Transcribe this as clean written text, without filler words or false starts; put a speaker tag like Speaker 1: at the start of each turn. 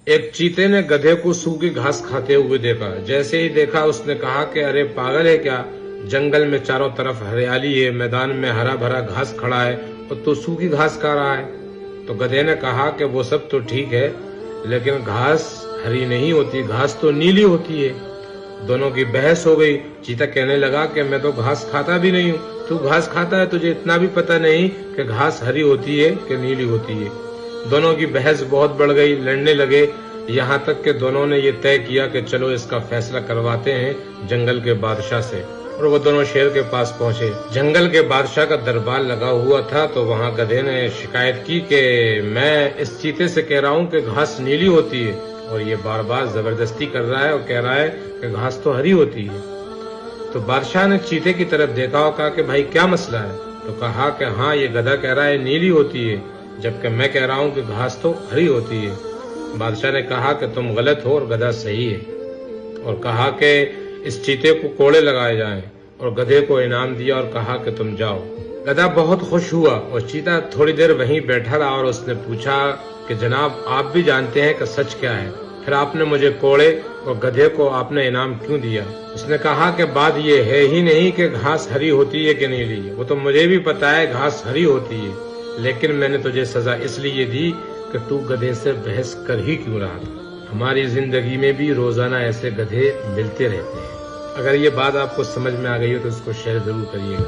Speaker 1: ایک چیتے نے گدھے کو सूखी घास खाते हुए देखा। जैसे ही देखा उसने कहा कि अरे पागल है क्या, जंगल में चारों तरफ हरियाली है, मैदान में हरा भरा घास खड़ा है और तू सूखी घास खा रहा है। तो गधे ने कहा कि वो सब तो ठीक है, लेकिन घास हरी नहीं होती, घास तो नीली होती है। दोनों की बहस हो गई। चीता कहने लगा कि मैं तो घास खाता भी नहीं हूँ, तू घास खाता है, तुझे इतना भी पता नहीं कि घास हरी होती है कि नीली होती है। दोनों की बहस बहुत बढ़ गई, लड़ने लगे, यहाँ तक कि दोनों ने ये तय किया कि चलो इसका फैसला करवाते हैं जंगल के बादशाह से। और वो दोनों शेर के पास पहुंचे। जंगल के बादशाह का दरबार लगा हुआ था। तो वहाँ गधे ने शिकायत की कि मैं इस चीते से कह रहा हूँ कि घास नीली होती है और ये बार बार जबरदस्ती कर रहा है और कह रहा है कि घास तो हरी होती है। तो बादशाह ने चीते की तरफ देखा और कहा कि भाई क्या मसला है। तो कहा कि हाँ, ये गधा कह रहा है नीली होती है, जबकि मैं कह रहा हूँ कि घास तो हरी होती है। बादशाह ने कहा कि तुम गलत हो और गधा सही है, और कहा कि इस चीते को कोड़े लगाए जाएं, और गधे को इनाम दिया और कहा कि तुम जाओ। गधा बहुत खुश हुआ और चीता थोड़ी देर वहीं बैठा रहा और उसने पूछा कि जनाब, आप भी जानते हैं कि सच क्या है, फिर आपने मुझे कोड़े और गधे को आपने इनाम क्यों दिया। उसने कहा कि बात ये है ही नहीं कि घास हरी होती है कि नीली, वो तो मुझे भी पता है घास हरी होती है, लेकिन मैंने तुझे सजा इसलिए दी कि तू गधे से बहस कर ही क्यों रहा था। हमारी जिंदगी में भी रोजाना ऐसे गधे मिलते रहते हैं। अगर ये बात आपको समझ में आ गई हो तो इसको शेयर जरूर करिएगा।